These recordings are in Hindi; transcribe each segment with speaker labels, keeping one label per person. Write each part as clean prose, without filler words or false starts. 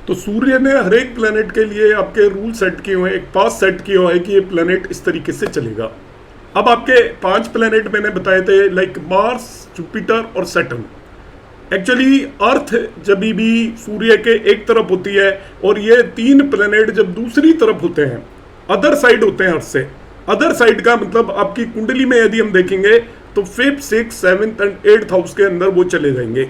Speaker 1: तो सूर्य ने हर एक प्लेनेट के लिए आपके रूल सेट किए हुए हैं, एक पास सेट किया हुआ है कि ये प्लेनेट इस तरीके से चलेगा। अब आपके 5 प्लेनेट मैंने बताए थे, लाइक मार्स, जुपिटर और सैटर्न। एक्चुअली अर्थ जब भी सूर्य के एक तरफ होती है और ये 3 प्लेनेट जब दूसरी तरफ होते हैं, अदर साइड होते हैं अर्थ से। अदर साइड का मतलब आपकी कुंडली में यदि हम देखेंगे तो 5th, 6th, 7th and 8th house के अंदर वो चले जाएंगे।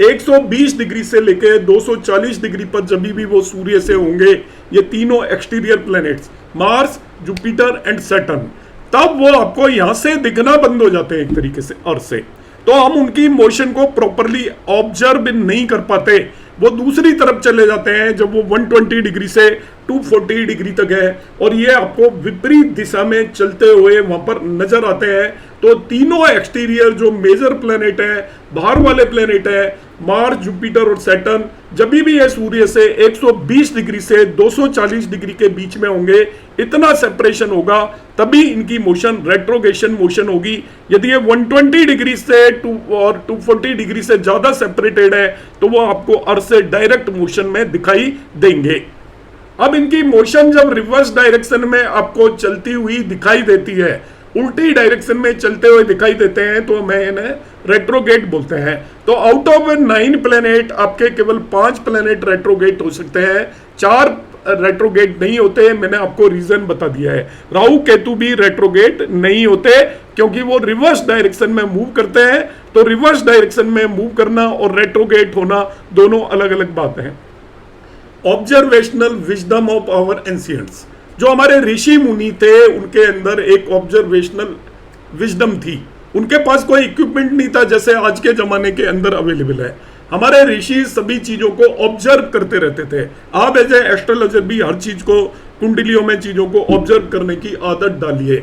Speaker 1: 120 डिग्री से लेके 240 डिग्री पर जब भी वो सूर्य से होंगे ये तीनों exterior planets, Mars, Jupiter and Saturn, तब वो आपको यहां से दिखना बंद हो जाते हैं एक तरीके से अर्थ से। तो हम उनकी मोशन को प्रॉपरली ऑब्जर्व नहीं कर पाते, वो दूसरी तरफ चले जाते हैं जब वो 120 डिग्री से 240 डिग्री तक है और ये आपको विपरीत दिशा में चलते हुए वहां पर नजर आते हैं। तो तीनों एक्सटीरियर जो मेजर प्लेनेट है, बाहर वाले प्लेनेट है, मार्स, जुपिटर और सैटर्न, जब भी ये सूर्य से 120 डिग्री से 240 डिग्री के बीच में होंगे, इतना सेपरेशन होगा, तभी इनकी मोशन रेट्रोगेशन मोशन होगी। यदि ये 120 डिग्री से और 240 डिग्री से ज्यादा सेपरेटेड है तो वो आपको अर्थ से डायरेक्ट मोशन में दिखाई देंगे। अब इनकी मोशन जब रिवर्स डायरेक्शन में आपको चलती हुई दिखाई देती है, उल्टी डायरेक्शन में चलते हुए दिखाई देते हैं, तो हमें इन्हें रेट्रोगेट बोलते हैं। तो आउट ऑफ 9 प्लेनेट आपके केवल 5 प्लेनेट रेट्रोगेट हो सकते हैं, 4 रेट्रोगेट नहीं होते। मैंने आपको रीजन बता दिया है। राहु केतु भी रेट्रोगेट नहीं होते क्योंकि वो रिवर्स डायरेक्शन में मूव करते हैं। तो रिवर्स डायरेक्शन में मूव करना और रेट्रोगेट होना दोनों अलग अलग बातें हैं। Observational wisdom of our ancients, जो हमारे ऋषि मुनि थे उनके अंदर एक ऑब्जर्वेशनल विजडम थी। उनके पास कोई इक्विपमेंट नहीं था जैसे आज के जमाने के अंदर अवेलेबल है। हमारे ऋषि सभी चीजों को ऑब्जर्व करते रहते थे। आप एज ए एस्ट्रोलॉजर भी हर चीज को, कुंडलियों में चीजों को ऑब्जर्व करने की आदत डालिए।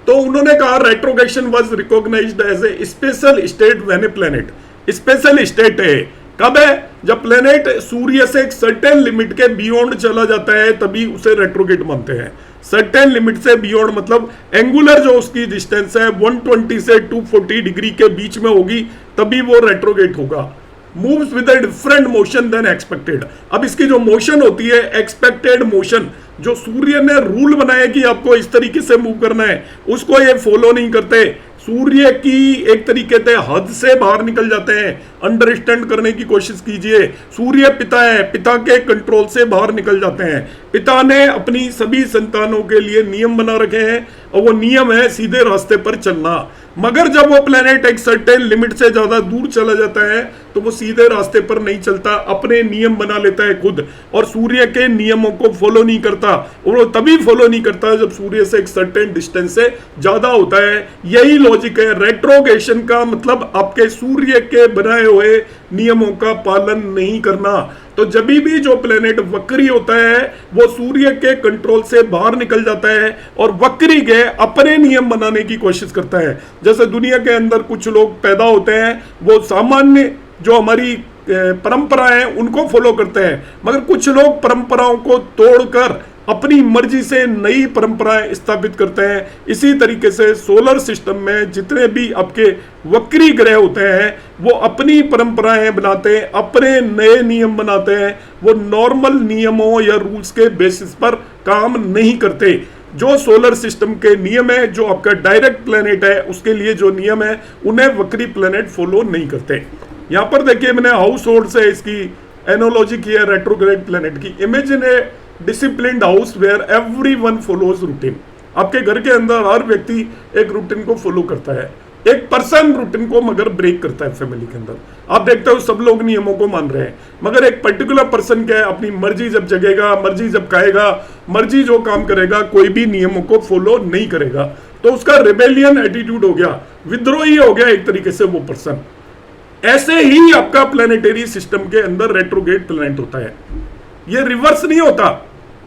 Speaker 1: तो उन्होंने कहा retrogression was recognised as a special state when a planet, special state है कब है, जब प्लेनेट सूर्य से एक सर्टेन लिमिट के बियॉन्ड चला जाता है तभी उसे रेट्रोगेट मानते हैं। सर्टेन लिमिट से बियॉन्ड मतलब एंगुलर जो उसकी डिस्टेंस है 120 से 240 डिग्री के बीच में होगी तभी वो रेट्रोगेट होगा। Moves with a different motion then expected. अब इसकी जो मोशन होती है एक्सपेक्टेड मोशन, जो सूर्य ने रूल बनाया कि आपको इस तरीके से मूव करना है, उसको ये फॉलो नहीं करते। सूर्य की एक तरीके से हद से बाहर निकल जाते हैं। अंडरस्टैंड करने की कोशिश कीजिए। सूर्य पिता है, पिता के कंट्रोल से बाहर निकल जाते हैं। पिता ने अपनी सभी संतानों के लिए नियम बना रखे हैं और वो नियम है सीधे रास्ते पर चलना। मगर जब वो प्लेनेट एक सर्टेन लिमिट से ज्यादा दूर चला जाता है तो वो सीधे रास्ते पर नहीं चलता, अपने नियम बना लेता है खुद और सूर्य के नियमों को फॉलो नहीं करता। और वो तभी फॉलो नहीं करता जब सूर्य से एक सर्टेन डिस्टेंस से ज्यादा होता है। यही लॉजिक है रेट्रोगेशन का, मतलब आपके सूर्य के बनाए हुए नियमों का पालन नहीं करना। तो जब भी जो प्लेनेट वक्री होता है वो सूर्य के कंट्रोल से बाहर निकल जाता है और वक्री के अपने नियम बनाने की कोशिश करता है। जैसे दुनिया के अंदर कुछ लोग पैदा होते हैं, वो सामान्य जो हमारी परंपरा है उनको फॉलो करते हैं, मगर कुछ लोग परंपराओं को तोड़कर अपनी मर्जी से नई परंपराएं स्थापित करते हैं। इसी तरीके से सोलर सिस्टम में जितने भी आपके वक्री ग्रह होते हैं वो अपनी परंपराएं बनाते हैं, अपने नए नियम बनाते हैं। वो नॉर्मल नियमों या रूल्स के बेसिस पर काम नहीं करते। जो सोलर सिस्टम के नियम है, जो आपका डायरेक्ट प्लेनेट है, उसके लिए जो नियम है उन्हें वक्री प्लेनेट फॉलो नहीं करते। यहाँ पर देखिए मैंने हाउस होल्ड से इसकी एनोलॉजी की है रेट्रोग्रेड प्लेनेट की। Imagine a disciplined house where everyone follows routine. आपके घर के अंदर हर व्यक्ति एक रूटीन को फॉलो करता है। एक पर्सन रूटीन को मगर ब्रेक करता है। फैमिली के अंदर आप देखते हो सब लोग नियमों को मान रहे हैं, मगर एक पर्टिकुलर पर्सन क्या है, अपनी मर्जी जब जगेगा, मर्जी जब खाएगा, मर्जी जो काम करेगा, कोई भी नियमों को फॉलो नहीं करेगा। तो उसका रिबेलियन एटीट्यूड हो गया, विद्रोही हो गया एक तरीके से वो पर्सन। ऐसे ही आपका प्लेनेटरी सिस्टम के अंदर रेट्रोग्रेड प्लेनेट होता है। ये रिवर्स नहीं होता।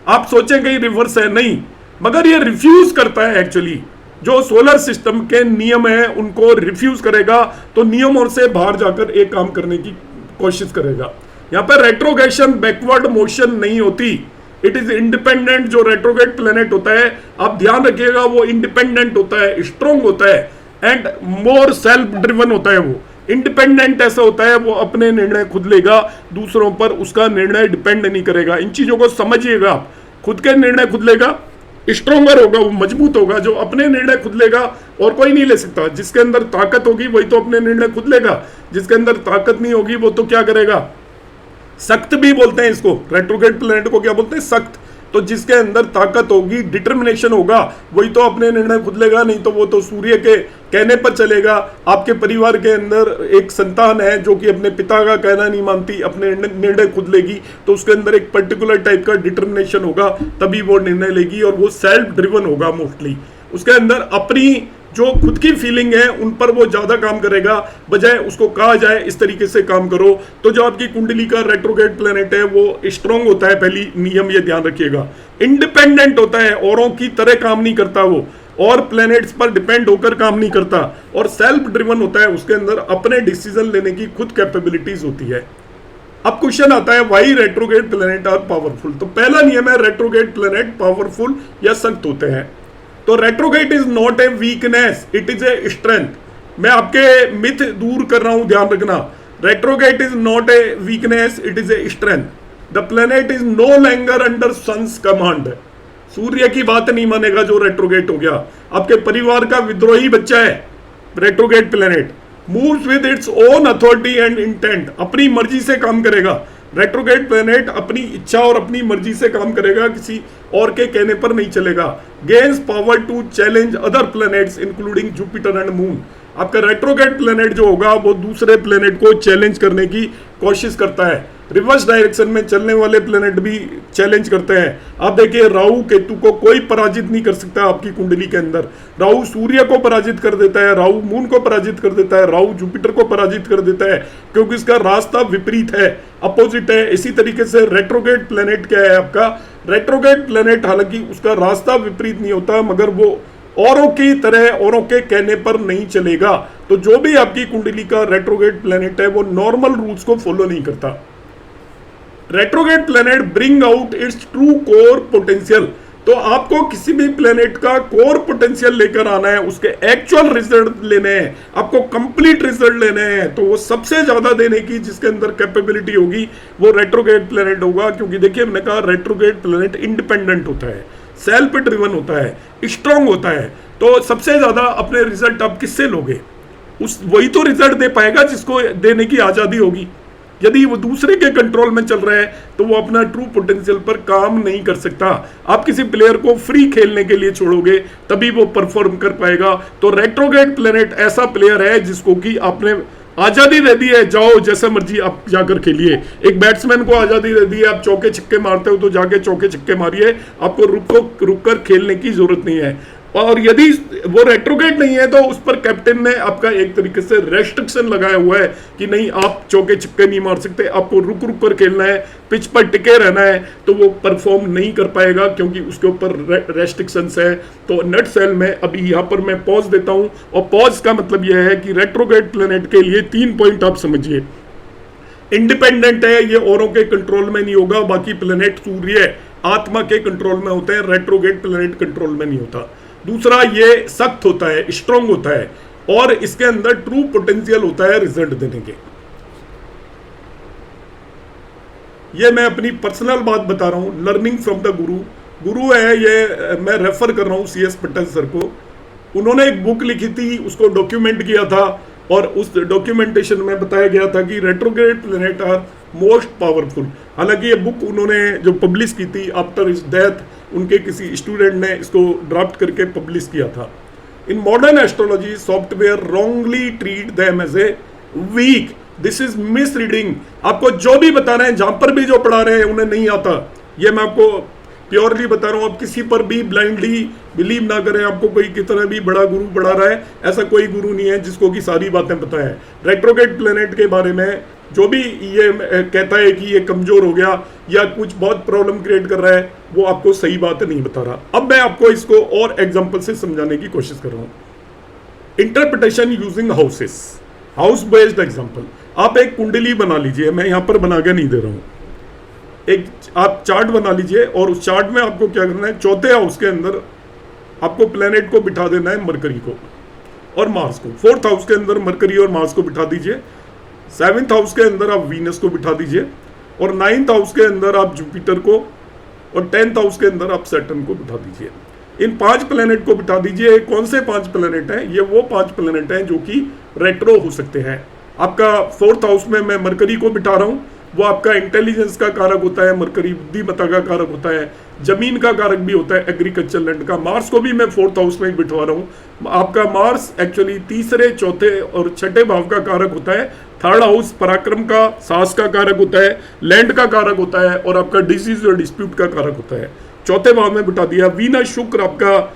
Speaker 1: आप सोचेंगे ये रिवर्स है, नहीं, मगर ये रिफ्यूज करता है। एक्चुअली जो सोलर सिस्टम के नियम है उनको रिफ्यूज करेगा, तो नियमों से बाहर जाकर एक काम करने की कोशिश करेगा। यहाँ पर रेट्रोगेशन बैकवर्ड मोशन नहीं होती, इट इज इंडिपेंडेंट। जो रेट्रोग्रेड प्लेनेट होता है आप ध्यान रखिएगा वो इंडिपेंडेंट होता है, स्ट्रॉन्ग होता है एंड मोर सेल्फ ड्रिवन होता है। वो इंडिपेंडेंट ऐसा होता है वो अपने निर्णय खुद लेगा, दूसरों पर उसका निर्णय डिपेंड नहीं करेगा। इन चीजों को समझिएगा आप। खुद के निर्णय खुद लेगा, स्ट्रोंगर होगा, वो मजबूत होगा। जो अपने निर्णय खुद लेगा और कोई नहीं ले सकता। जिसके अंदर ताकत होगी वही तो अपने निर्णय खुद लेगा, जिसके अंदर ताकत नहीं होगी वो तो क्या करेगा, सख्त भी बोलते हैं इसको। रेट्रोग्रेड प्लैनेट को क्या बोलते हैं, सख्त। तो जिसके अंदर ताकत होगी, डिटर्मिनेशन होगा, वही तो अपने निर्णय खुद लेगा। नहीं तो वो तो सूर्य के कहने पर चलेगा। आपके परिवार के अंदर एक संतान है जो कि अपने पिता का कहना नहीं मानती, अपने निर्णय खुद लेगी, तो उसके अंदर एक पर्टिकुलर टाइप का डिटर्मिनेशन होगा, तभी वो निर्णय लेगी। और वो सेल्फ ड्रिवन होगा मोस्टली। उसके अंदर अपनी जो खुद की फीलिंग है उन पर वो ज्यादा काम करेगा, बजाय उसको कहा जाए इस तरीके से काम करो। तो जो आपकी कुंडली का रेट्रोग्रेड प्लैनेट है वो स्ट्रांग होता है, पहली नियम ये ध्यान रखिएगा। इंडिपेंडेंट होता है, औरों की तरह काम नहीं करता वो, और प्लैनेट्स पर डिपेंड होकर काम नहीं करता। और सेल्फ ड्रिवन होता है, उसके अंदर अपने डिसीजन लेने की खुद कैपेबिलिटीज होती है। अब क्वेश्चन आता है why retrograde planet are powerful. तो पहला नियम है रेट्रोग्रेड प्लैनेट पावरफुल या सख्त होते हैं। तो retrograde is not a weakness, it is a strength. मैं आपके मिथ दूर कर रहा हूं, ध्यान रखना। Retrograde is not a weakness, it is a strength. The planet is no longer under sun's command. सूर्य की बात नहीं मानेगा जो रेट्रोग्रेड हो गया। आपके परिवार का विद्रोही बच्चा है retrograde planet, moves with its own authority and intent. अपनी मर्जी से काम करेगा। रेट्रोग्रेड प्लैनेट अपनी इच्छा और अपनी मर्जी से काम करेगा, किसी और के कहने पर नहीं चलेगा। Gains power to challenge other planets including Jupiter and Moon. आपका रेट्रोग्रेड प्लैनेट जो होगा वो दूसरे प्लैनेट को चैलेंज करने की कोशिश करता है। रिवर्स डायरेक्शन में चलने वाले प्लैनेट भी चैलेंज करते हैं। आप देखिए राहु केतु को कोई पराजित नहीं कर सकता आपकी कुंडली के अंदर। राहु सूर्य को पराजित कर देता है, राहु मून को पराजित कर देता है, राहु जुपिटर को पराजित कर देता है, क्योंकि इसका रास्ता विपरीत है, अपोजिट है। इसी तरीके से रेट्रोग्रेड प्लैनेट क्या है आपका, रेट्रोग्रेड प्लैनेट हालांकि उसका रास्ता विपरीत नहीं होता, मगर वो औरों की तरह औरों के कहने पर नहीं चलेगा। तो जो भी आपकी कुंडली का रेट्रोग्रेड प्लैनेट है वो नॉर्मल रूल्स को फॉलो नहीं करता। Retrograde planet bring out it's true core potential. तो आपको किसी भी प्लैनेट का कोर पोटेंशियल लेकर आना है, उसके एक्चुअल रिजल्ट लेने हैं, आपको कंप्लीट रिजल्ट लेने हैं। तो वो सबसे ज्यादा देने की जिसके अंदर कैपेबिलिटी होगी वो रेट्रोग्रेड प्लैनेट होगा। क्योंकि देखिए मैंने कहा रेट्रोग्रेड प्लैनेट इंडिपेंडेंट होता है, सेल्फ ड्रिवन होता है, स्ट्रांग होता है। तो सबसे ज्यादा अपने रिजल्ट आप किससे लोगे, उस वही तो रिजल्ट दे पाएगा जिसको देने की आजादी होगी। यदि वो दूसरे के कंट्रोल में चल रहा है तो वो अपना ट्रू पोटेंशियल पर काम नहीं कर सकता। आप किसी प्लेयर को फ्री खेलने के लिए छोड़ोगे तभी वो परफॉर्म कर पाएगा। तो रेट्रोग्रेड प्लैनेट ऐसा प्लेयर है जिसको कि आपने आजादी दे दी है, जाओ जैसे मर्जी आप जाकर खेलिए। एक बैट्समैन को आजादी दे दी है, आप चौके छक्के मारते हो तो जाके चौके छक्के मारिए, आपको रुक कर खेलने की जरूरत नहीं है। और यदि वो रेट्रोग्रेड नहीं है तो उस पर कैप्टन ने आपका एक तरीके से रेस्ट्रिक्शन लगाया हुआ है कि नहीं आप चौके छक्के नहीं मार सकते, आपको रुक कर खेलना है, पिच पर टिके रहना है। तो वो परफॉर्म नहीं कर पाएगा क्योंकि उसके ऊपर रेस्ट्रिक्शंस है। तो नट सेल में अभी यहाँ पर मैं पॉज देता हूँ, और पॉज का मतलब यह है कि रेट्रोग्रेड प्लैनेट के लिए 3 पॉइंट आप समझिए। इंडिपेंडेंट है, ये औरों के कंट्रोल में नहीं होगा। बाकी प्लैनेट सूर्य आत्मा के कंट्रोल में होते हैं, रेट्रोग्रेड प्लैनेट कंट्रोल में नहीं होता। दूसरा ये सख्त होता है, स्ट्रांग होता है, और इसके अंदर ट्रू पोटेंशियल होता है रिजल्ट देने के। ये मैं अपनी पर्सनल बात बता रहा हूं, लर्निंग फ्रॉम द गुरु। गुरु है ये, मैं रेफर कर रहा हूं CS पटेल सर को। उन्होंने एक बुक लिखी थी, उसको डॉक्यूमेंट किया था, और उस डॉक्यूमेंटेशन में बताया गया था कि retrograde planet are most powerful. हालांकि ये बुक उन्होंने जो पब्लिश की थी आफ्टर हिज डेथ, उनके किसी स्टूडेंट ने इसको ड्राफ्ट करके पब्लिश किया था। In modern astrology software wrongly treat them as a weak, this is misreading. आपको जो भी बता रहे हैं, जहां पर भी जो पढ़ा रहे हैं उन्हें नहीं आता, ये मैं आपको प्योरली बता रहा हूं। आप किसी पर भी ब्लाइंडली बिलीव ना करें। आपको कोई कितना भी बड़ा गुरु पढ़ा रहा है, ऐसा कोई गुरु नहीं है जिसको कि सारी बातें पता है। रेट्रोग्रेड प्लैनेट के बारे में जो भी ये कहता है कि ये कमजोर हो गया या कुछ बहुत प्रॉब्लम क्रिएट कर रहा है, वो आपको सही बात नहीं बता रहा। अब मैं आपको इसको और एग्जांपल से समझाने की कोशिश कर रहा हूं। Interpretation using houses, house based example. आप एक कुंडली बना लीजिए, मैं यहां पर बना के नहीं दे रहा हूं। एक आप चार्ट बना लीजिए, और उस चार्ट में आपको क्या करना है, चौथे हाउस के अंदर आपको प्लैनेट को बिठा देना है, मरकरी को। और मार्स को। 4th हाउस के अंदर मरकरी और मार्स को बिठा दीजिए, 7th हाउस के अंदर आप वीनस को बिठा दीजिए, और 9th हाउस के अंदर आप जुपिटर को, और 10th हाउस के अंदर आप सैटर्न को बिठा दीजिए। इन 5 प्लेनेट को बिठा दीजिए। कौन से 5 प्लेनेट हैं? ये वो 5 प्लेनेट हैं जो कि रेट्रो हो सकते हैं। आपका 4th हाउस में मैं मरकरी को बिठा रहा हूं, वो आपका इंटेलिजेंस का कारक होता है, मरकरी बुद्धिमत्ता का कारक होता है, जमीन का कारक भी होता है, एग्रीकल्चर लैंड का। मार्स को भी मैं 4th हाउस में ही बिठवा रहा हूँ। आपका मार्स एक्चुअली तीसरे, चौथे और छठे भाव का कारक होता है। 3rd हाउस पराक्रम का, साहस का कारक होता है, लैंड का कारक होता है, और आपका डिजीज और डिस्प्यूट का कारक होता है। चौथे भाव में बिठा दिया। वीनस शुक्र आपका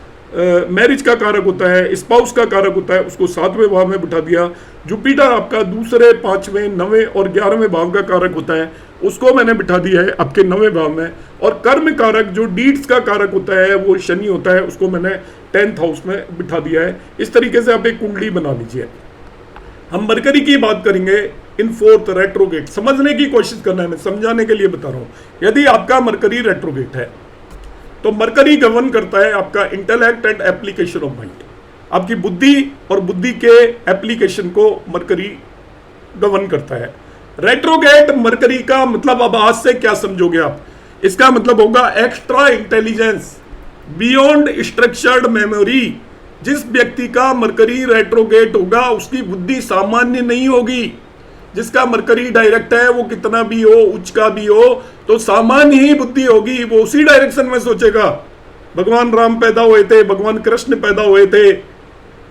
Speaker 1: मैरिज का कारक होता है, स्पाउस का कारक होता है, उसको 7वें भाव में बिठा दिया। जुपिटर आपका दूसरे, 5वें, 9वें और 11वें भाव का कारक होता है, उसको मैंने बिठा दिया है आपके 9वें भाव में। और कर्म कारक जो डीड्स का कारक होता है वो शनि होता है, उसको मैंने 10th हाउस में बिठा दिया है। इस तरीके से आप एक कुंडली बना लीजिए। हम मरकरी की बात करेंगे इन 4th रेट्रोगेट। समझने की कोशिश करना है, मैं समझाने के लिए बता रहा हूं। यदि आपका मरकरी रेट्रोगेट है तो मरकरी गवर्न करता है आपका intellect and application of mind, आपकी बुद्धि और बुद्धि के एप्लीकेशन को मरकरी गवर्न करता है। रेट्रोगेट मरकरी का मतलब अब आज से क्या समझोगे आप? इसका मतलब होगा extra intelligence, beyond structured memory. जिस व्यक्ति का मरकरी रेट्रोगेट होगा उसकी बुद्धि सामान्य नहीं होगी। जिसका मरकरी डायरेक्ट है वो कितना भी हो, उच्च का भी हो, तो सामान्य ही बुद्धि होगी, वो उसी डायरेक्शन में सोचेगा। भगवान राम पैदा हुए थे, भगवान कृष्ण पैदा हुए थे,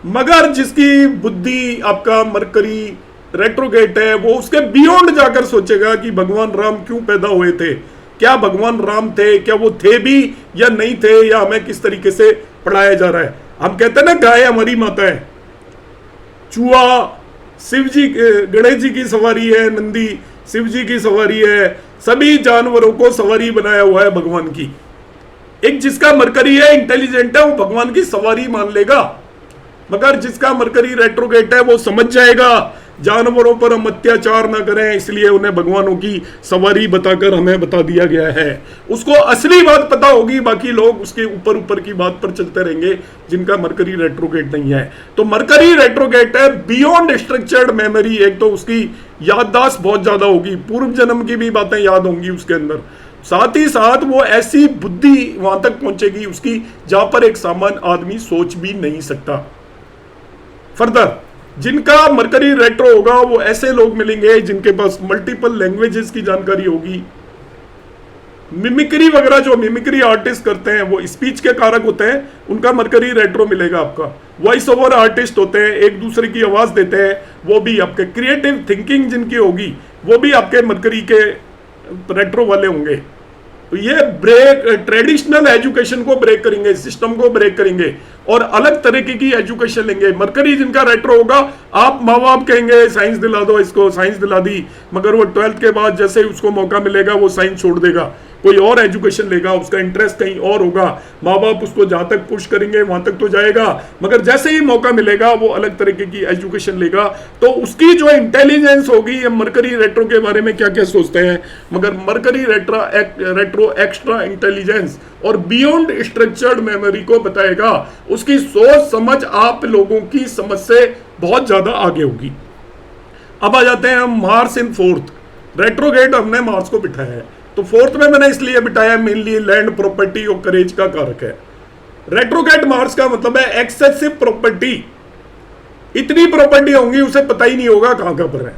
Speaker 1: मगर जिसकी बुद्धि आपका मरकरी रेट्रोगेट है वो उसके बियॉन्ड जाकर सोचेगा कि भगवान राम क्यों पैदा हुए थे, क्या भगवान राम थे, क्या वो थे भी या नहीं थे, या हमें किस तरीके से पढ़ाया जा रहा है। हम कहते हैं ना गाय हमारी माता है, चूहा शिव जी, गणेश जी की सवारी है, नंदी शिव जी की सवारी है, सभी जानवरों को सवारी बनाया हुआ है भगवान की। एक जिसका मरकरी है, इंटेलिजेंट है, वो भगवान की सवारी मान लेगा, मगर जिसका मरकरी रेट्रोगेट है वो समझ जाएगा जानवरों पर हम अत्याचार ना करें, इसलिए उन्हें भगवानों की सवारी बताकर हमें बता दिया गया है। उसको असली बात पता होगी, बाकी लोग उसके ऊपर ऊपर की बात पर चलते रहेंगे जिनका मरकरी रेट्रोगेट नहीं है। तो मरकरी रेट्रोगेट है बियॉन्ड स्ट्रक्चर्ड मेमोरी। एक तो उसकी याददाश्त बहुत ज्यादा होगी, पूर्व जन्म की भी बातें याद होंगी उसके अंदर, साथ ही साथ वो ऐसी बुद्धि वहां तक पहुंचेगी उसकी जहां पर एक सामान्य आदमी सोच भी नहीं सकता। फर्दर जिनका मरकरी रेट्रो होगा वो ऐसे लोग मिलेंगे जिनके पास मल्टीपल लैंग्वेजेस की जानकारी होगी। मिमिक्री वगैरह, जो मिमिक्री आर्टिस्ट करते हैं वो स्पीच के कारक होते हैं, उनका मरकरी रेट्रो मिलेगा आपका। वॉइस ओवर आर्टिस्ट होते हैं, एक दूसरे की आवाज देते हैं, वो भी आपके क्रिएटिव थिंकिंग जिनकी होगी वो भी आपके मरकरी के रेट्रो वाले होंगे। तो ये ब्रेक, ट्रेडिशनल एजुकेशन को ब्रेक करेंगे, सिस्टम को ब्रेक करेंगे और अलग तरीके की एजुकेशन लेंगे। मरकरी जिनका रेट्रो होगा, आप माँ बाप कहेंगे साइंस दिला दो इसको, साइंस दिला दी, मगर वो 12th के बाद जैसे ही उसको मौका मिलेगा वो साइंस छोड़ देगा, कोई और एजुकेशन लेगा, उसका इंटरेस्ट कहीं और होगा। माँ बाप उसको जहां तक पुश करेंगे वहां तक तो जाएगा, मगर जैसे ही मौका मिलेगा वो अलग तरीके की एजुकेशन लेगा। तो उसकी जो इंटेलिजेंस होगी, ये मरकरी रेट्रो के बारे में क्या क्या सोचते हैं, मगर मरकरी रेट्रो एक्स्ट्रा इंटेलिजेंस और बियॉन्ड स्ट्रक्चर्ड मेमोरी को बताएगा। उसकी सोच समझ आप लोगों की समझ से बहुत ज्यादा आगे होगी। अब आ जाते हैं हम मार्स इन 4th रेट्रोगेट। हमने मार्स को बिठाया है, तो 4th में मैंने इसलिए बिठाया मेनली लैंड, प्रॉपर्टी और करेज का कारक है। रेट्रोगेट मार्स का मतलब है एक्सेसिव प्रॉपर्टी। इतनी प्रॉपर्टी होंगी उसे पता ही नहीं होगा कहां कहां पर है।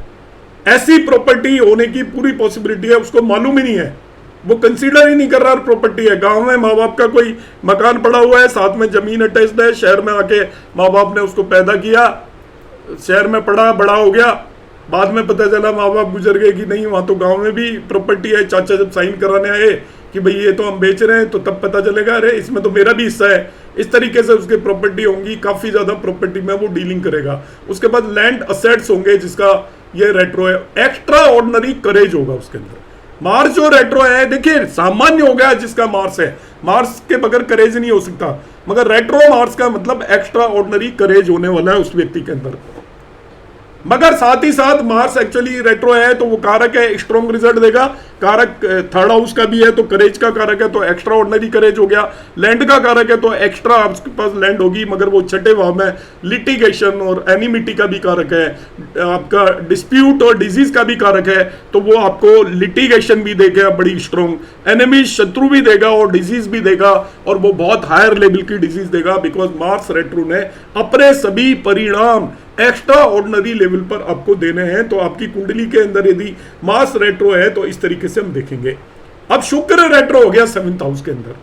Speaker 1: ऐसी प्रॉपर्टी होने की पूरी पॉसिबिलिटी है, उसको मालूम ही नहीं है, वो कंसीडर ही नहीं कर रहा प्रॉपर्टी है। गांव में माँ बाप का कोई मकान पड़ा हुआ है, साथ में जमीन अटैच्ड है, शहर में आके माँ बाप ने उसको पैदा किया, शहर में पढ़ा, बड़ा हो गया, बाद में पता चला माँ बाप गुजर गए कि नहीं वहां तो गांव में भी प्रॉपर्टी है। चाचा जब साइन कराने आए कि भाई ये तो हम बेच रहे हैं, तो तब पता चलेगा अरे इसमें तो मेरा भी हिस्सा है। इस तरीके से उसके प्रॉपर्टी होंगी, काफी ज्यादा प्रॉपर्टी में वो डीलिंग करेगा। उसके बाद लैंड असेट्स होंगे जिसका ये रेट्रो है। एक्स्ट्रा ऑर्डिनरी करेज होगा उसके अंदर। मार्स जो रेट्रो है, देखिए सामान्य हो गया जिसका मार्स है, मार्स के बगैर करेज नहीं हो सकता, मगर रेट्रो मार्स का मतलब एक्स्ट्रा ऑर्डिनरी करेज होने वाला है उस व्यक्ति के अंदर। मगर साथ ही साथ मार्स एक्चुअली रेट्रो है तो वो कारक है, स्ट्रॉन्ग रिजल्ट देगा। कारक थर्ड हाउस का भी है तो करेज का कारक है तो एक्स्ट्रा ऑर्डिनरी करेज हो गया। लैंड का कारक है तो एक्स्ट्रा आपके पास लैंड होगी, मगर वो छठे भाव में लिटिगेशन और एनिमिटी का भी कारक है। आपका डिस्प्यूट और डिजीज का भी कारक है तो वो आपको लिटिगेशन भी देगा बड़ी स्ट्रॉन्ग, एनिमी शत्रु भी देगा और डिजीज भी देगा, और वो बहुत हायर लेवल की डिजीज देगा, बिकॉज मार्स रेट्रो ने अपने सभी परिणाम एक्स्ट्रा ऑर्डिनरी लेवल पर आपको देने हैं। तो आपकी कुंडली के अंदर यदि मार्स रेट्रो है तो इस तरीके से हम देखेंगे। अब शुक्र रेट्रो हो गया 7th हाउस के अंदर,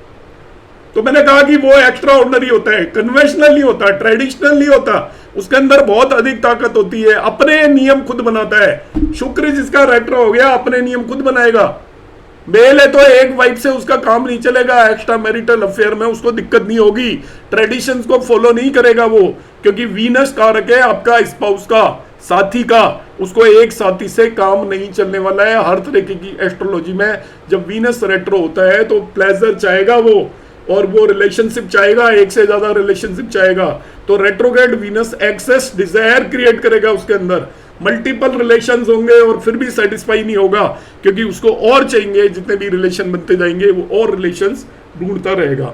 Speaker 1: तो मैंने कहा कि वो एक्स्ट्रा ऑर्डिनरी होता है, कन्वेंशनल नहीं होता, ट्रेडिशनल नहीं होता, उसके अंदर बहुत अधिक ताकत होती है, अपने नियम खुद बनाता है। शुक्र जिसका रेट्रो हो गया अपने नियम खुद बनाएगा। मेल है तो एक वाइफ से उसका काम नहीं चलेगा, एक्स्ट्रा मैरिटल अफेयर में उसको दिक्कत नहीं होगी, ट्रेडिशंस को फॉलो नहीं करेगा वो, क्योंकि वीनस कारक है आपका स्पाउस का, साथी का, उसको एक साथी से काम नहीं चलने वाला है। हर तरीके की एस्ट्रोलॉजी में जब वीनस रेट्रो होता है तो प्लेजर चाहेगा वो, और वो रिलेशनशिप चाहेगा, एक से ज्यादा रिलेशनशिप चाहेगा। तो retrograde Venus excess desire create करेगा, उसके अंदर मल्टीपल रिलेशंस होंगे और फिर भी सेटिस्फाई नहीं होगा, क्योंकि उसको और चाहिए, जितने भी रिलेशन बनते जाएंगे वो और रिलेशंस ढूंढता रहेगा।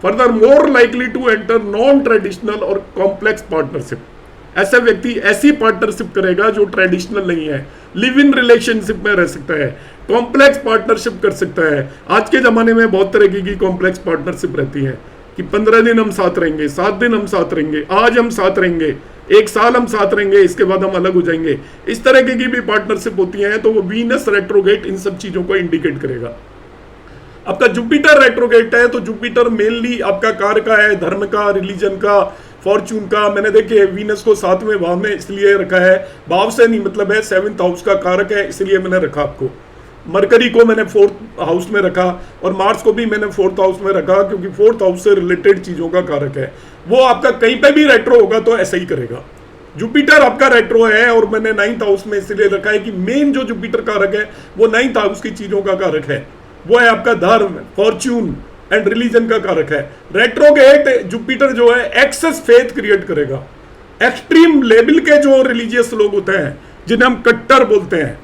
Speaker 1: Further more likely to enter non traditional और कॉम्प्लेक्स पार्टनरशिप, ऐसा व्यक्ति ऐसी पार्टनरशिप करेगा जो ट्रेडिशनल नहीं है, लिव इन रिलेशनशिप में रह सकता है, कॉम्प्लेक्स पार्टनरशिप कर सकता है। आज के जमाने में बहुत तरह की कॉम्प्लेक्स पार्टनरशिप रहती है कि 15 दिन हम साथ रहेंगे, 7 दिन हम साथ रहेंगे, आज हम साथ रहेंगे, 1 साल हम साथ रहेंगे, इसके बाद हम अलग हो जाएंगे। इस तरह की भी पार्टनरशिप होती है, तो वो वीनस रेट्रोगेट इन सब चीजों को इंडिकेट करेगा। आपका जुपिटर रेट्रोगेट है तो जुपिटर मेनली आपका कार्य का है, धर्म का, रिलीजन का, फॉर्चून का। मैंने देखिए वीनस को 7वें भाव में इसलिए रखा है, भाव से नहीं मतलब है, 7th हाउस का कारक है इसलिए मैंने रखा आपको। मरकरी को मैंने 4th हाउस में रखा और मार्स को भी मैंने 4th हाउस में रखा, क्योंकि 4th हाउस से रिलेटेड चीजों का कारक है। वो आपका कहीं पे भी रेट्रो होगा तो ऐसा ही करेगा। जुपिटर आपका रेट्रो है और मैंने 9th हाउस में इसलिए रखा है कि मेन जो जुपिटर कारक है वो 9th हाउस की चीजों का कारक है, वो है आपका धर्म, फॉर्च्यून एंड रिलीजन का कारक है। रेट्रोगेट जुपिटर जो है एक्सेस फेथ क्रिएट करेगा। एक्सट्रीम लेवल के जो रिलीजियस लोग होते हैं जिन्हें हम कट्टर बोलते हैं,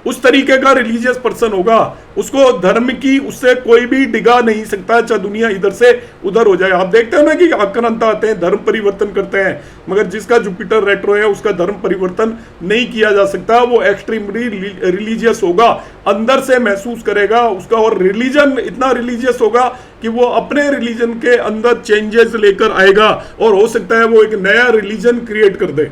Speaker 1: उस तरीके का रिलीजियस पर्सन होगा, उसको धर्म की उससे कोई भी डिगा नहीं सकता, चाहे दुनिया इधर से उधर हो जाए। आप देखते हो ना कि आक्रांता आते हैं, धर्म परिवर्तन करते हैं, मगर जिसका जुपिटर रेट्रो है उसका धर्म परिवर्तन नहीं किया जा सकता। वो एक्सट्रीमली रिलीजियस होगा, अंदर से महसूस करेगा उसका, और रिलीजन इतना रिलीजियस होगा कि वो अपने रिलीजन के अंदर चेंजेस लेकर आएगा, और हो सकता है वो एक नया रिलीजन क्रिएट कर दे।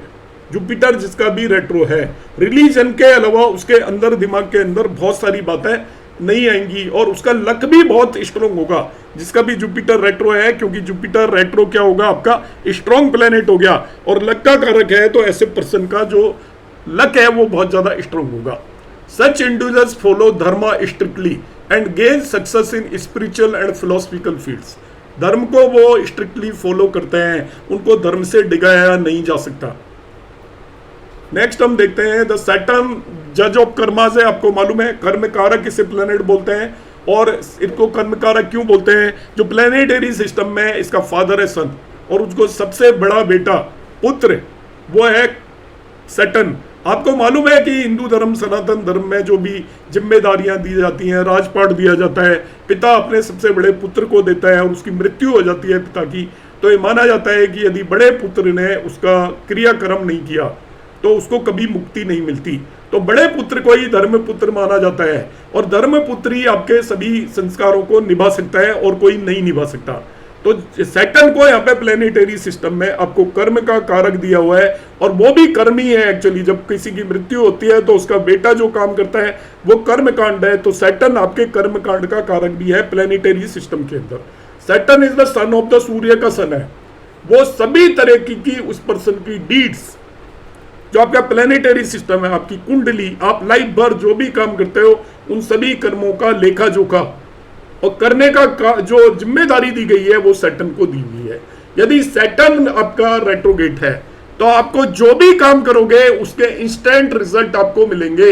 Speaker 1: जुपिटर जिसका भी रेट्रो है, रिलीजन के अलावा उसके अंदर दिमाग के अंदर बहुत सारी बातें नहीं आएंगी, और उसका लक भी बहुत स्ट्रॉन्ग होगा जिसका भी जुपिटर रेट्रो है, क्योंकि जुपिटर रेट्रो क्या होगा, आपका स्ट्रॉन्ग प्लेनेट हो गया और लक का कारक है, तो ऐसे पर्सन का जो लक है वो बहुत ज्यादा स्ट्रॉन्ग होगा। सच इंडिविजुअल्स फॉलो धर्म strictly and gain success in spiritual and philosophical fields. धर्म को वो स्ट्रिक्टली फॉलो करते हैं, उनको धर्म से डिगाया नहीं जा सकता। नेक्स्ट हम देखते हैं द सैटर्न जज ऑफ कर्मास है। आपको मालूम है कर्म कारक किसे प्लेनेट बोलते हैं, और इनको कर्म कारक क्यों बोलते हैं? जो प्लेनेटरी सिस्टम में इसका फादर है सन, और उसको सबसे बड़ा बेटा पुत्र वो है सैटर्न। आपको मालूम है कि हिंदू धर्म, सनातन धर्म में जो भी जिम्मेदारियां दी जाती हैं, राजपाट दिया जाता है, पिता अपने सबसे बड़े पुत्र को देता है और उसकी मृत्यु हो जाती है पिता की, तो ये माना जाता है कि यदि बड़े पुत्र ने उसका क्रियाक्रम नहीं किया तो उसको कभी मुक्ति नहीं मिलती। तो बड़े पुत्र को ही धर्म पुत्र माना जाता है, और धर्म पुत्र ही आपके सभी संस्कारों को निभा सकता है और कोई नहीं निभा सकता। तो सैटर्न को यहाँ पे प्लेनेटरी सिस्टम में आपको कर्म का कारक दिया हुआ है, और वो भी कर्म ही है एक्चुअली। जब किसी की मृत्यु होती है तो उसका बेटा जो काम करता है वो कर्म कांड है, तो सैटर्न आपके कर्म कांड का कारक भी है प्लेनेटरी सिस्टम के अंदर। Saturn is the son of the सूर्य का सन है, वो सभी तरह की उस पर्सन की डीड्स जो आपका प्लेनेटरी सिस्टम है, आपकी कुंडली, आप लाइफ भर जो भी काम करते हो उन सभी कर्मों का लेखा जोखा और करने का जो जिम्मेदारी दी गई है वो सैटर्न को दी हुई है। यदि सैटर्न आपका रेट्रोगेट है तो आपको जो भी काम करोगे उसके इंस्टेंट रिजल्ट आपको मिलेंगे।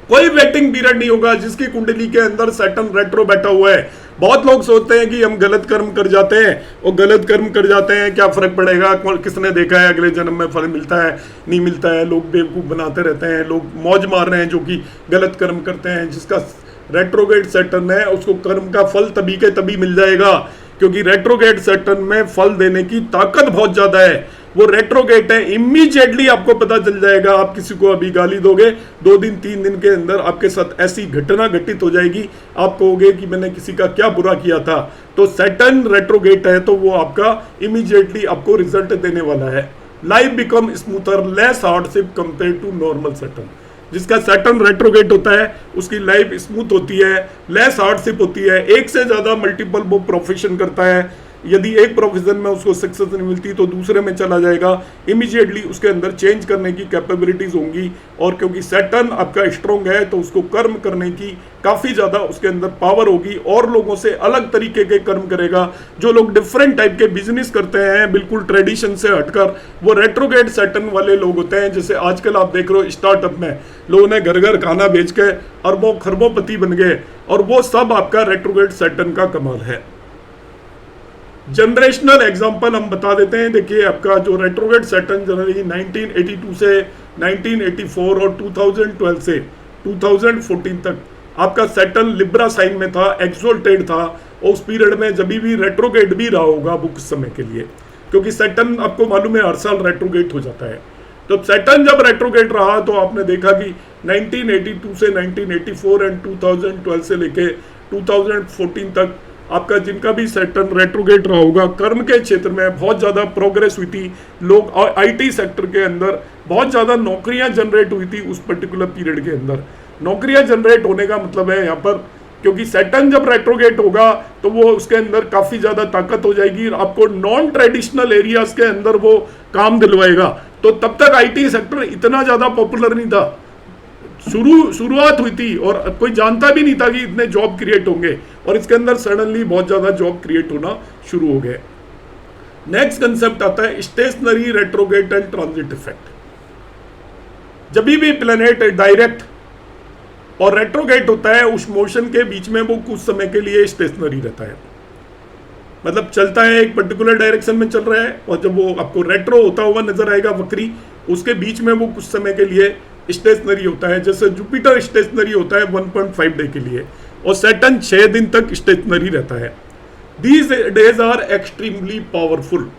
Speaker 1: कोई वेटिंग पीरियड नहीं होगा जिसकी कुंडली के अंदर सैटर्न रेट्रो बैठा हुआ है। बहुत लोग सोचते हैं कि हम गलत कर्म कर जाते हैं, और गलत कर्म कर जाते हैं क्या फर्क पड़ेगा, किसने देखा है अगले जन्म में फल मिलता है नहीं मिलता है, लोग बेवकूफ बनाते रहते हैं, लोग मौज मार रहे हैं जो कि गलत कर्म करते हैं। जिसका रेट्रोगेट सैटर्न है उसको कर्म का फल तभी के तभी मिल जाएगा, क्योंकि रेट्रोगेट सैटर्न में फल देने की ताकत बहुत ज्यादा है। वो रेट्रोगेट है, इमीडिएटली आपको पता चल जाएगा। आप किसी को अभी गाली दोगे, 2 दिन 3 दिन के अंदर आपके साथ ऐसी घटना घटित हो जाएगी, आप कहोगे कि मैंने किसी का क्या बुरा किया था। तो सैटर्न रेट्रोगेट है तो वो आपका इमीडिएटली आपको रिजल्ट देने वाला है। Life become smoother, less hardship compare to normal Saturn. जिसका सैटर्न रेट्रोगेट होता है उसकी लाइफ स्मूथ होती है, लेस हार्डशिप होती है, एक से ज्यादा मल्टीपल वो प्रोफेशन करता है। यदि एक प्रोफेशन में उसको सक्सेस नहीं मिलती तो दूसरे में चला जाएगा, इमीडिएटली उसके अंदर चेंज करने की कैपेबिलिटीज होंगी। और क्योंकि सैटर्न आपका स्ट्रॉन्ग है तो उसको कर्म करने की काफी ज्यादा उसके अंदर पावर होगी, और लोगों से अलग तरीके के कर्म करेगा। जो लोग डिफरेंट टाइप के बिजनेस करते हैं बिल्कुल ट्रेडिशन से हटकर, वो रेट्रोगेट सैटर्न वाले लोग होते हैं। जैसे आजकल आप देख रहे हो स्टार्टअप में लोगों ने घर घर खाना बेच के अरबों खरबोंपति बन गए, और वो सब आपका रेट्रोगेट सैटर्न का कमाल है। जनरेशनल एग्जांपल हम बता देते हैं। देखिए आपका जो रेट्रोगेट सैटर्न जनरली 1982 से 1984 और 2012 से 2014 तक आपका सैटर्न लिब्रा साइन में था, एक्सोल्टेड था, और उस पीरियड में जब भी रेट्रोगेट भी रहा होगा वो कुछ समय के लिए, क्योंकि सैटर्न आपको मालूम है हर साल रेट्रोगेट हो जाता है। तो सैटर्न जब रेट्रोगेट रहा तो आपने देखा कि 1982 से 1984 एंड 2012 से लेके 2014 तक आपका जिनका भी सैटर्न रेट्रोगेट रहा होगा, कर्म के क्षेत्र में बहुत ज़्यादा प्रोग्रेस हुई थी। लोग आईटी सेक्टर के अंदर बहुत ज़्यादा नौकरियां जनरेट हुई थी उस पर्टिकुलर पीरियड के अंदर। नौकरियां जनरेट होने का मतलब है यहाँ पर, क्योंकि सैटर्न जब रेट्रोगेट होगा तो वो उसके अंदर काफ़ी ज़्यादा ताकत हो जाएगी, और आपको नॉन ट्रेडिशनल एरियाज के अंदर वो काम दिलवाएगा। तो तब तक आईटी सेक्टर इतना ज़्यादा पॉपुलर नहीं था, शुरुआत हुई थी और कोई जानता भी नहीं था कि इतने जॉब क्रिएट होंगे, और इसके अंदर सडनली बहुत ज्यादा जॉब क्रिएट होना शुरू हो गए। नेक्स्ट कंसेप्ट आता है stationary retrograde and transit effect. जब भी प्लेनेट डायरेक्ट और रेट्रोगेट होता है उस मोशन के बीच में वो कुछ समय के लिए स्टेशनरी रहता है, मतलब चलता है एक पर्टिकुलर डायरेक्शन में चल रहा है, और जब वो आपको रेट्रो होता हुआ नजर आएगा वक्री, उसके बीच में वो कुछ समय के लिए स्टेशनरी होता है। जैसे जुपिटर स्टेशनरी होता है 1.5 डे के लिए, और सैटर्न 6 दिन तक स्टेशनरी रहता है। These days are extremely powerful.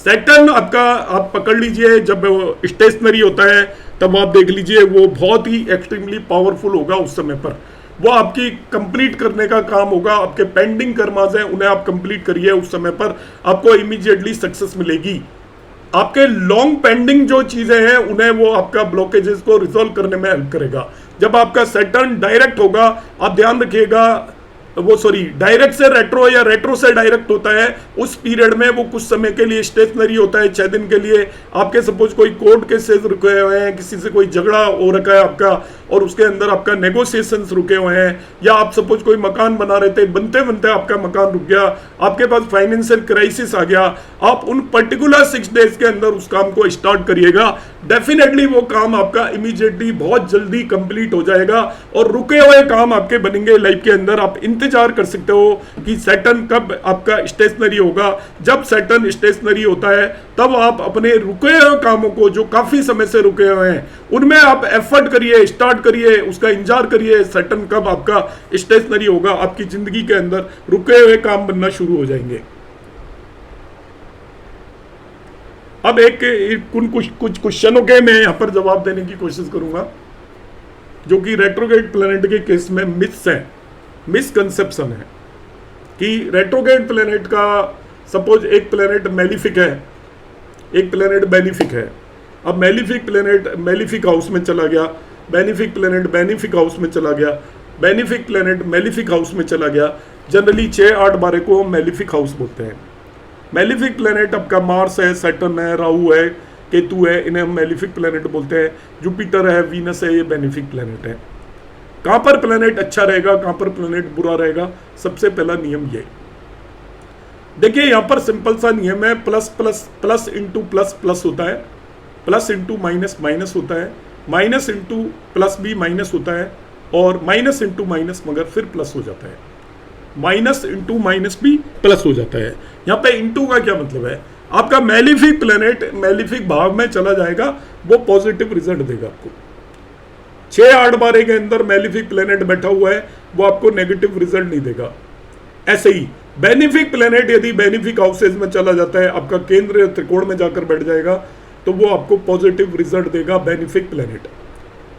Speaker 1: Saturn आपका आप पकड़ लीजिए जब स्टेशनरी होता है तब आप देख लीजिए वो बहुत ही एक्सट्रीमली पावरफुल होगा उस समय पर। वो आपकी कंप्लीट करने का काम होगा, आपके पेंडिंग कर्माज हैं उन्हें आप कंप्लीट करिए, उस समय पर आपको इमीडिएटली सक्सेस मिलेगी। आपके लॉन्ग पेंडिंग जो चीजें हैं उन्हें वो आपका ब्लॉकेजेस को रिजॉल्व करने में हेल्प करेगा। जब आपका सैटर्न डायरेक्ट होगा, आप ध्यान रखिएगा, डायरेक्ट से रेट्रो या रेट्रो से डायरेक्ट होता है, उस पीरियड में वो कुछ समय के लिए स्टेशनरी होता है 6 दिन के लिए। आपके सपोज कोई कोर्ट केसेस रुके हुए हैं, किसी से कोई झगड़ा हो रखा है आपका, और उसके अंदर आपका नेगोशिएशंस रुके हुए हैं, या आप सपोज कोई मकान बना रहे थे, बनते बनते आपका मकान रुक गया, आपके पास फाइनेंशियल क्राइसिस आ गया, आप उन पर्टिकुलर 6 डेज के अंदर उस काम को स्टार्ट करिएगा। डेफिनेटली वो काम आपका इमीडिएटली बहुत जल्दी कंप्लीट हो जाएगा, और रुके हुए काम आपके बनेंगे लाइफ के अंदर। आप इंतजार कर सकते हो कि सैटर्न कब आपका स्टेशनरी होगा। जब सैटर्न स्टेशनरी होता है तब आप अपने रुके हुए कामों को जो काफी समय से रुके हुए हैं उनमें आप एफर्ट करिए, स्टार्ट करिए, उसका इंतजार करिए सैटर्न कब आपका स्टेशनरी होगा। आपकी जिंदगी के अंदर रुके हुए काम बनना शुरू हो जाएंगे। अब कुछ क्वेश्चनों के मैं यहां पर जवाब देने की कोशिश करूंगा जो कि रेट्रोगेट प्लैनेट के केस में मिथ्स है, मिसकंसेप्शन है कि रेट्रोगेट प्लैनेट का सपोज एक प्लैनेट मैलिफिक है, एक प्लैनेट बेनिफिक है। अब मैलिफिक प्लैनेट मैलिफिक हाउस में चला गया, बेनिफिक प्लैनेट बेनिफिक हाउस में चला गया, बेनिफिक प्लैनेट मैलिफिक हाउस में चला गया। जनरली 6, 8, 12 को हम मैलिफिक हाउस बोलते हैं। मैलिफिक प्लैनेट आपका मार्स है, सैटर्न है, राहु है, केतु है, इन्हें हम मैलिफिक प्लैनेट बोलते हैं। जुपिटर है, वीनस है, ये बेनिफिक प्लैनेट है। कहां पर प्लैनेट अच्छा रहेगा, कहां पर प्लैनेट बुरा रहेगा, सबसे पहला नियम ये देखिए, यहां पर सिंपल सा नियम है, plus plus plus into plus plus होता है, प्लस इंटू माइनस माइनस होता है, माइनस इंटू प्लस भी माइनस होता है, और माइनस इंटू माइनस मगर फिर प्लस हो जाता है, माइनस इंटू माइनस भी प्लस हो जाता है। यहाँ पे इंटू का क्या मतलब है, आपका मेलिफिक प्लेनेट मेलिफिक भाव में चला जाएगा, वो पॉजिटिव रिजल्ट देगा आपको। 6, 8, 12 के अंदर मेलिफिक प्लेनेट बैठा हुआ है, वो आपको नेगेटिव रिजल्ट नहीं देगा। ऐसे ही बेनिफिक प्लेनेट यदि बेनिफिक हाउसेज में चला जाता है, आपका केंद्र त्रिकोण में जाकर बैठ जाएगा, तो वो आपको पॉजिटिव रिजल्ट देगा बेनिफिक प्लेनेट।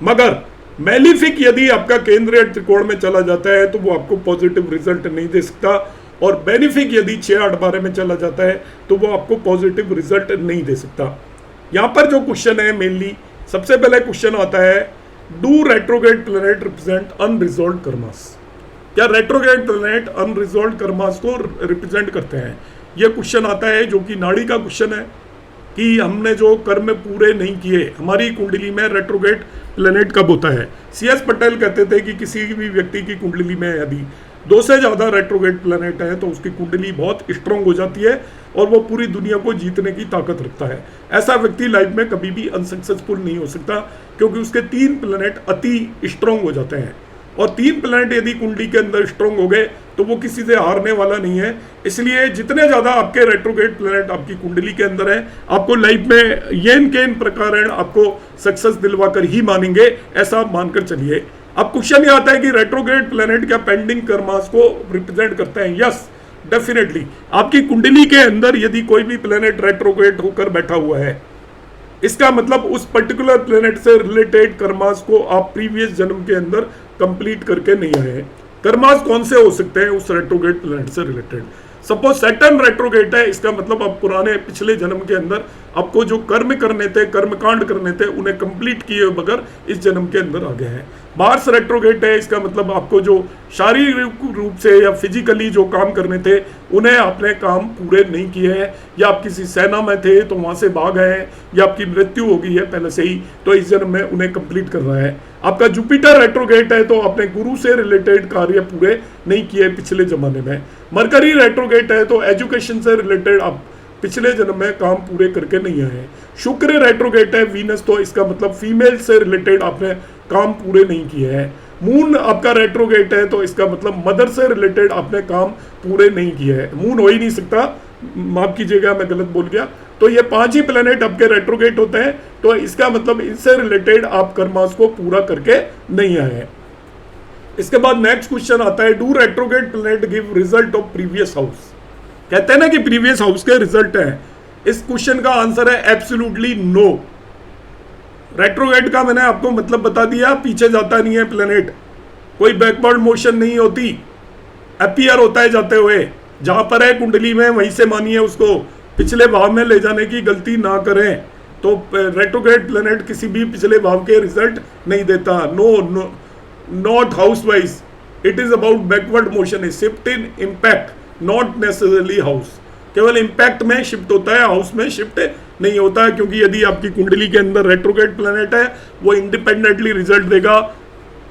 Speaker 1: मगर मेलिफिक यदि आपका केंद्रीय त्रिकोण में चला जाता है तो वो आपको पॉजिटिव रिजल्ट नहीं दे सकता, और बेनिफिक यदि 6, 8, 12 में चला जाता है तो वो आपको पॉजिटिव रिजल्ट नहीं दे सकता। यहाँ पर जो क्वेश्चन है मेनली, सबसे पहले क्वेश्चन आता है, do retrograde planet represent unresolved karmas? क्या रेट्रोग्रेड प्लेनेट अनरिजॉल्व्ड कर्मास को रिप्रेजेंट करते हैं? ये क्वेश्चन आता है, जो कि नाड़ी का क्वेश्चन है कि हमने जो कर्म पूरे नहीं किए, हमारी कुंडली में रेट्रोग्रेड प्लेनेट कब होता है? CS पटेल कहते थे कि किसी भी व्यक्ति की कुंडली में यदि 2 से ज़्यादा रेट्रोग्रेड प्लेनेट है तो उसकी कुंडली बहुत स्ट्रांग हो जाती है और वो पूरी दुनिया को जीतने की ताकत रखता है। ऐसा व्यक्ति लाइफ में कभी भी अनसक्सेसफुल नहीं हो सकता, क्योंकि उसके 3 प्लेनेट अति स्ट्रांग हो जाते हैं, और 3 प्लेनेट यदि कुंडली के अंदर स्ट्रांग हो गए तो वो किसी से हारने वाला नहीं है। इसलिए जितने ज़्यादा आपके रेट्रोग्रेड प्लेनेट आपकी कुंडली के अंदर है, आपको लाइफ में येन केन प्रकार आपको सक्सेस दिलवा कर ही मानेंगे, ऐसा मानकर चलिए। अब क्वेश्चन ये आता है कि रेट्रोग्रेड प्लेनेट क्या पेंडिंग कर्मास को रिप्रेजेंट करते हैं? Yes, definitely. आपकी कुंडली के अंदर यदि कोई भी प्लेनेट रेट्रोग्रेड होकर बैठा हुआ है, इसका मतलब उस पर्टिकुलर प्लेनेट से रिलेटेड कर्मास को आप प्रीवियस जन्म के अंदर कंप्लीट करके नहीं आए हैं। कर्मास कौन से हो सकते हैं उस रेट्रोग्रेड प्लेनेट से रिलेटेड? सपोज सैटर्न रेट्रोग्रेड है, इसका मतलब आप पुराने पिछले जन्म के अंदर आपको जो कर्म करने थे, कर्मकांड करने थे, उन्हें कंप्लीट किए बगैर इस जन्म के अंदर आ गए हैं। मार्स रेट्रोग्रेड है, इसका मतलब आपको जो शारीरिक रूप से या फिजिकली जो काम करने थे उन्हें आपने काम पूरे नहीं किए हैं, या आप किसी सेना में थे तो वहां से भाग गए हैं, या आपकी मृत्यु हो गई है पहले से ही, तो इस जन्म में उन्हें कंप्लीट करना है। आपका जुपिटर रेट्रोग्रेड है, तो आपने गुरु से रिलेटेड कार्य पूरे नहीं किए पिछले जमाने में। मरकरी रेट्रोग्रेड है, तो एजुकेशन से रिलेटेड आप पिछले जन्म में काम पूरे करके नहीं आए हैं। शुक्र रेट्रोग्रेड है, वीनस, तो इसका मतलब फीमेल से रिलेटेड आपने काम पूरे नहीं किए हैं। मून आपका रेट्रोग्रेड है, तो इसका मतलब मदर से रिलेटेड आपने काम पूरे नहीं किए हैं। मून हो ही नहीं सकता, माफ कीजिएगा मैं गलत बोल गया। तो ये 5 ही प्लेनेट आपके रेट्रोग्रेड होते हैं, तो इसका मतलब इनसे रिलेटेड आप कर्मास को पूरा करके नहीं आए हैं। इसके बाद नेक्स्ट क्वेश्चन आता है, do retrograde planet give result of previous house? कहते हैं ना कि प्रीवियस हाउस के रिजल्ट है। इस क्वेश्चन का आंसर है एब्सोल्युटली नो। रेट्रोग्रेड का मैंने आपको मतलब बता दिया, पीछे जाता नहीं है प्लेनेट, कोई बैकवर्ड मोशन नहीं होती, अपीयर होता है जाते हुए। जहां पर है कुंडली में वहीं से मानिए उसको, पिछले भाव में ले जाने की गलती ना करें। तो रेट्रोग्रेड प्लेनेट किसी भी पिछले भाव के रिजल्ट नहीं देता। No, not house wise, it is about backward motion, shift in impact, not necessarily house. केवल इम्पैक्ट में शिफ्ट होता है, हाउस में शिफ्ट नहीं होता है, क्योंकि यदि आपकी कुंडली के अंदर रेट्रोग्रेड प्लेनेट है, वो इंडिपेंडेंटली रिजल्ट देगा,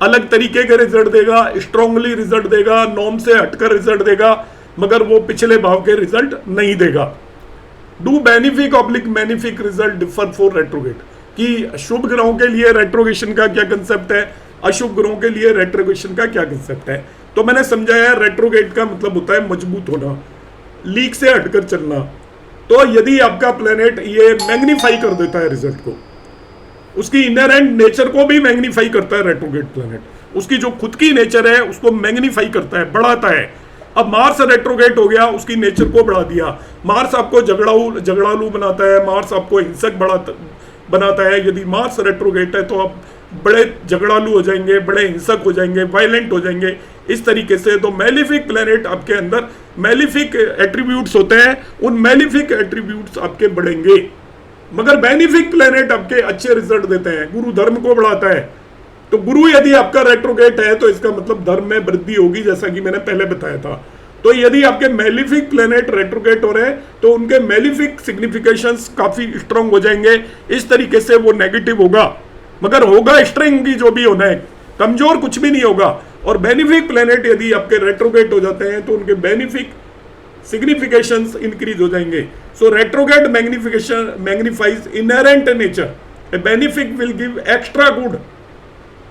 Speaker 1: अलग तरीके के रिजल्ट देगा, स्ट्रांगली रिजल्ट देगा, नॉर्म से हटकर रिजल्ट देगा, मगर वो पिछले भाव के रिजल्ट नहीं देगा। Do benefic oblique benefic result differ for retrograde? कि शुभ ग्रहों के लिए रेट्रोगेशन का क्या कंसेप्ट है, अशुभ ग्रहों के लिए रेट्रोगेशन का क्या कंसेप्ट है? तो मैंने समझाया, रेट्रोग्रेड का मतलब होता है मजबूत होना, लीक से हटकर चलना। तो यदि आपका प्लेनेट ये मैग्नीफाई कर देता है रिजल्ट को, उसकी इनहेरेंट नेचर को भी मैग्नीफाई करता है रेट्रोग्रेड प्लेनेट, उसकी जो खुद की नेचर है उसको मैग्नीफाई करता है, बढ़ाता है। अब मार्स रेट्रोग्रेड हो गया, उसकी नेचर को बढ़ा दिया। मार्स आपको झगड़ालू बनाता है, मार्स आपको हिंसक बनाता है। यदि मार्स रेट्रोग्रेड है तो आप बड़े झगड़ालू हो जाएंगे, बड़े हिंसक हो जाएंगे, वायलेंट हो जाएंगे, इस तरीके से। तो मेलिफिक प्लेनेट आपके अंदर मेलिफिक एट्रीब्यूट्स होते हैं, उन मेलिफिक एट्रीब्यूट्स आपके बढ़ेंगे। मगर बेनिफिक प्लेनेट आपके अच्छे रिजल्ट देते हैं, गुरु धर्म को बढ़ाता है। तो गुरु यदि आपका रेट्रोग्रेड है तो इसका मतलब धर्म में वृद्धि होगी, जैसा कि मैंने पहले बताया था। तो यदि आपके मेलिफिक प्लेनेट रेट्रोग्रेड हो रहे हैं तो उनके मेलिफिक सिग्निफिकेशंस काफी स्ट्रांग हो जाएंगे, इस तरीके से वो नेगेटिव होगा, मगर होगा स्ट्रेंथ की जो भी होना है, कमजोर कुछ भी नहीं होगा। और बेनिफिक प्लेनेट यदि आपके रेट्रोग्रेड हो जाते हैं तो उनके बेनिफिक सिग्निफिकेशंस इंक्रीज हो जाएंगे। So retrograde magnification magnifies inherent nature, a benefic will give extra good,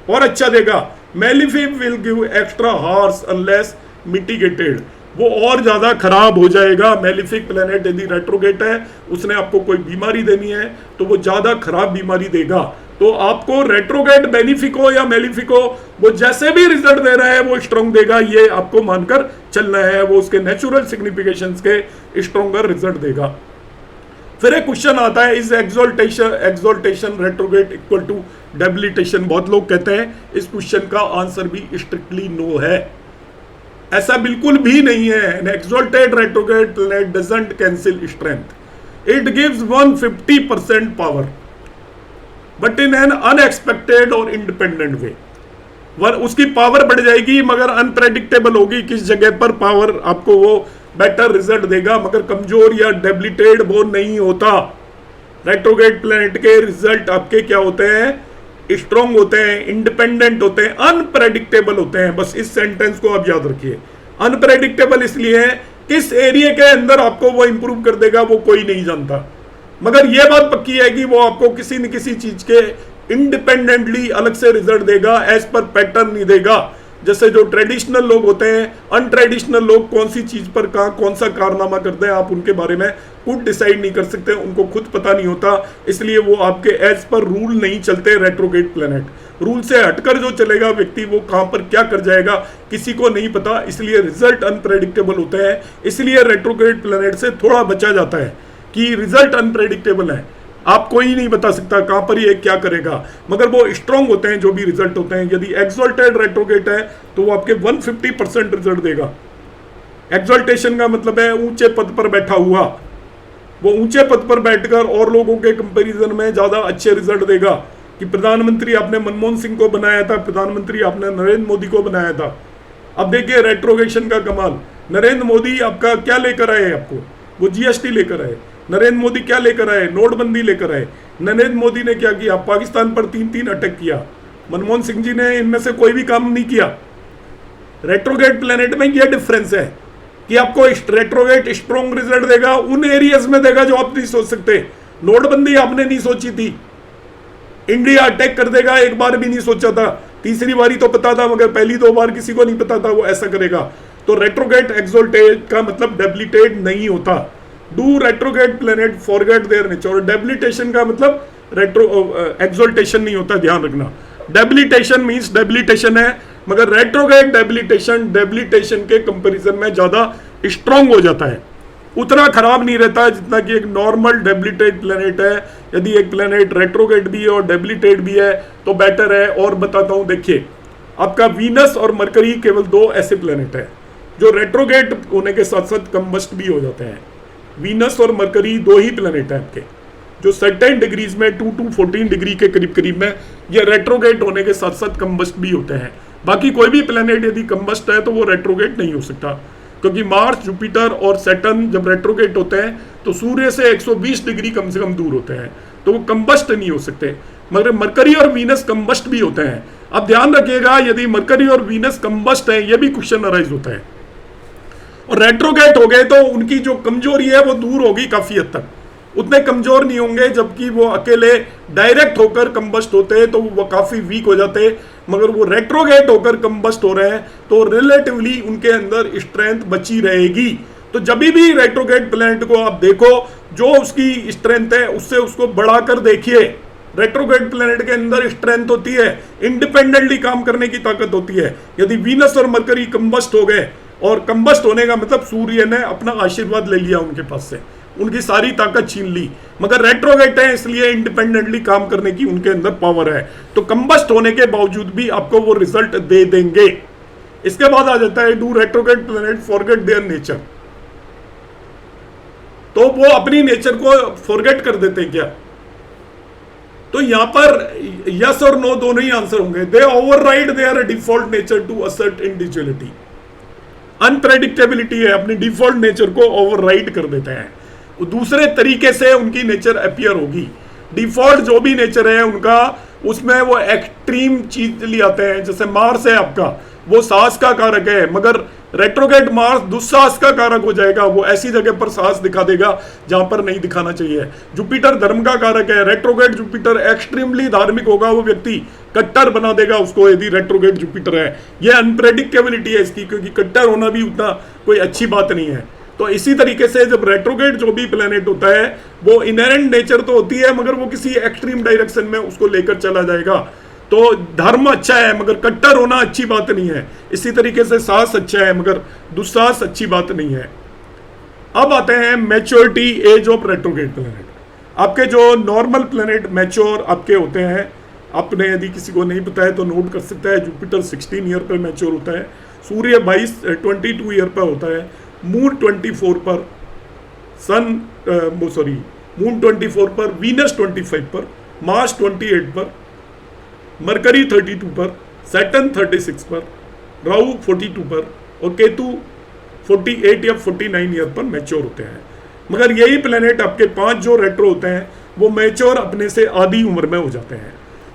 Speaker 1: और अच्छा देगा। Malefic will give extra harsh unless mitigated, वो और ज्यादा खराब हो जाएगा। मेलिफिक प्लेनेट यदि रेट्रोगेट है, उसने आपको कोई बीमारी देनी है तो वो ज्यादा खराब बीमारी देगा। तो आपको रेट्रोगेट बेनिफिक हो या मेलिफिक हो, वो जैसे भी रिजल्ट दे रहा है वो स्ट्रॉन्ग देगा, ये आपको मानकर चलना है। वो उसके नेचुरल सिग्निफिकेशंस के स्ट्रॉन्गर रिजल्ट देगा। फिर एक क्वेश्चन आता है, is exaltation retrograde equal to debilitation. बहुत लोग कहते हैं, इस क्वेश्चन का आंसर भी स्ट्रिक्टली नो है। ऐसा बिल्कुल भी नहीं है। An exalted retrograde planet doesn't cancel strength, it gives 150% power but in an unexpected और इंडिपेंडेंट वे। उसकी पावर बढ़ जाएगी मगर अनप्रेडिक्टेबल होगी, किस जगह पर पावर आपको वो बेटर रिजल्ट देगा, मगर कमजोर या डेबिलिटेड वो नहीं होता। रेट्रोगेट प्लैनेट के रिजल्ट आपके क्या होते हैं, स्ट्रॉन्ग होते हैं, इंडिपेंडेंट होते हैं, अनप्रेडिक्टेबल होते हैं। बस इस सेंटेंस को आप याद रखिए। अनप्रेडिक्टेबल इसलिए है, किस एरिया के अंदर आपको वो इंप्रूव कर देगा वो कोई नहीं जानता, मगर यह बात पक्की है कि वो आपको किसी न किसी चीज के इंडिपेंडेंटली अलग से रिजल्ट देगा, एज पर पैटर्न नहीं देगा। जैसे जो ट्रेडिशनल लोग होते हैं, अनट्रेडिशनल लोग कौन सी चीज पर कहां कौन सा कारनामा करते हैं, आप उनके बारे में खुद डिसाइड नहीं कर सकते, उनको खुद पता नहीं होता, इसलिए वो आपके एज पर रूल नहीं चलते। रेट्रोगेट प्लैनेट रूल से हटकर जो चलेगा व्यक्ति, वो कहां पर क्या कर जाएगा किसी को नहीं पता, इसलिए रिजल्ट अनप्रेडिक्टेबल होते हैं। इसलिए रेट्रोगेट प्लैनेट से थोड़ा बचा जाता है कि रिजल्ट अनप्रेडिक्टेबल है, आप कोई नहीं बता सकता कहां पर ये क्या करेगा, मगर वो स्ट्रांग होते हैं जो भी रिजल्ट होते हैं। यदि एक्सोल्टेड रेट्रोगेट है तो वो आपके 150% रिजल्ट देगा। एक्सोल्टेशन का मतलब है ऊंचे पद पर बैठा हुआ, वो ऊंचे पद पर बैठकर और लोगों के कंपैरिजन में ज्यादा अच्छे रिजल्ट देगा। कि प्रधानमंत्री आपने मनमोहन सिंह को बनाया था, प्रधानमंत्री आपने नरेंद्र मोदी को बनाया था। अब देखिए रेट्रोगेशन का कमाल, नरेंद्र मोदी आपका क्या लेकर आए, आपको वो जीएसटी लेकर आए। नरेंद्र मोदी क्या लेकर आए, नोटबंदी लेकर आए। नरेंद्र मोदी ने क्या किया, पाकिस्तान पर 3-3 अटैक किया। मनमोहन सिंह जी ने इनमें से कोई भी काम नहीं किया। रेट्रोगेट प्लैनेट में यह डिफरेंस है कि आपको रेट्रोगेट स्ट्रॉन्ग रिजल्ट देगा, उन एरियाज में देगा जो आप नहीं सोच सकते। नोटबंदी आपने नहीं सोची थी, इंडिया अटैक कर देगा एक बार भी नहीं सोचा था, तीसरी बारी तो पता था मगर पहली 2 बार किसी को नहीं पता था वो ऐसा करेगा। तो रेट्रोगेट एक्सोल्टेड का मतलब डेबिलिटेट नहीं होता। Do retrograde planet forget their nature, और डेबिलिटेशन का मतलब एक्सोल्टेशन नहीं होता, ध्यान रखना। डेबिलिटेशन मींस डेबिलिटेशन है, मगर रेट्रोगेट डेबिलिटेशन के कंपैरिजन में ज्यादा स्ट्रांग हो जाता है, उतना खराब नहीं रहता जितना कि एक नॉर्मल डेबिलिटेट प्लैनेट है। यदि एक प्लैनेट रेट्रोगेट भी है और डेबिलिटेट भी है तो बेटर है। और बताता हूं, देखिए आपका वीनस और मरकरी केवल 2 ऐसे प्लैनेट है जो रेट्रोगेट होने के साथ साथ कंबस्ट भी हो जाते हैं। वीनस और मरकरी 2 ही प्लैनेट है आपके जो सर्टेन डिग्रीज में 2 to 14 डिग्री के करीब में ये रेट्रोगेट होने के साथ साथ कंबस्ट भी होते हैं। बाकी कोई भी प्लैनेट यदि कंबस्ट है तो वो रेट्रोगेट नहीं हो सकता, क्योंकि मार्स, जुपिटर और सैटर्न जब रेट्रोगेट होते हैं तो सूर्य से 120 डिग्री कम से कम दूर होते हैं, तो वो कंबस्ट नहीं हो सकते। मगर मरकरी और वीनस कंबस्ट भी होते हैं। अब ध्यान रखिएगा, यदि मरकरी और वीनस कंबस्ट है, ये भी क्वेश्चन अराइज होता है, और रेट्रोगेट हो गए तो उनकी जो कमजोरी है वो दूर होगी काफी हद तक, उतने कमजोर नहीं होंगे। जबकि वो अकेले डायरेक्ट होकर कंबस्ट होते हैं तो वो काफी वीक हो जाते हैं, मगर वो रेट्रोगेट होकर कंबस्ट हो रहे हैं तो रिलेटिवली उनके अंदर स्ट्रेंथ बची रहेगी। तो जब भी रेट्रोगेट प्लैनेट को आप देखो, जो उसकी स्ट्रेंथ है उससे उसको बढ़ाकर देखिए। रेट्रोगेट प्लैनेट के अंदर स्ट्रेंथ होती है, इंडिपेंडेंटली काम करने की ताकत होती है। यदि वीनस और मरकरी कंबस्ट हो गए, और कंबस्ट होने का मतलब सूर्य ने अपना आशीर्वाद ले लिया उनके पास से, उनकी सारी ताकत छीन ली, मगर रेट्रोगेट है इसलिए इंडिपेंडेंटली काम करने की उनके अंदर पावर है, तो कंबस्ट होने के बावजूद भी आपको वो रिजल्ट दे देंगे। इसके बाद आ जाता है do retrograde planet forget their nature, तो वो अपनी नेचर को फॉरगेट कर देते हैं क्या? तो यहां पर यस और नो दोनों ही आंसर होंगे। They override their default nature to assert individuality. Unpredictability है, अपनी डिफॉल्ट नेचर को ओवरराइड कर देते हैं। दूसरे तरीके से उनकी नेचर अपीयर होगी। डिफॉल्ट जो भी नेचर है उनका, उसमें वो एक्सट्रीम चीज ले आते हैं। जैसे मार्स है आपका, वो साहस का कारक है, मगर रेट्रोग्रेड मार्स दुस्साहस का कारक हो जाएगा, वो ऐसी जगह पर साहस दिखा देगा जहां पर नहीं दिखाना चाहिए। जुपिटर धर्म का कारक है, रेट्रोग्रेड जुपिटर एक्सट्रीमली धार्मिक होगा वो व्यक्ति, कट्टर बना देगा उसको यदि रेट्रोग्रेड जुपिटर है। ये अनप्रेडिक्टेबिलिटी है इसकी, क्योंकि कट्टर होना भी उतना कोई अच्छी बात नहीं है। तो इसी तरीके से जब रेट्रोग्रेड जो भी प्लेनेट होता है वो इनहेरेंट नेचर तो होती है, मगर वो किसी एक्सट्रीम डायरेक्शन में उसको लेकर चला जाएगा। तो धर्म अच्छा है मगर कट्टर होना अच्छी बात नहीं है। इसी तरीके से साहस अच्छा है मगर दुस्साहस अच्छी बात नहीं है। अब आते हैं maturity age of retrograde planet. आपके जो नॉर्मल प्लेनेट मैच्योर आपके होते हैं, आपने यदि किसी को नहीं पता है तो नोट कर सकता है। जुपिटर 16 ईयर पर मैच्योर होता है, सूर्य 22 ईयर पर होता है, मून 24 पर, मून 24 पर, वीनस 25 पर, मार्स 28 पर, मरकरी 32 पर, सैटर्न 36 पर, राहु 42 पर और केतु 48 या 49 ईयर पर मैच्योर होते हैं। मगर यही प्लेनेट आपके 5 जो रेट्रो होते हैं वो मैच्योर अपने से आधी उम्र में हो जाते हैं।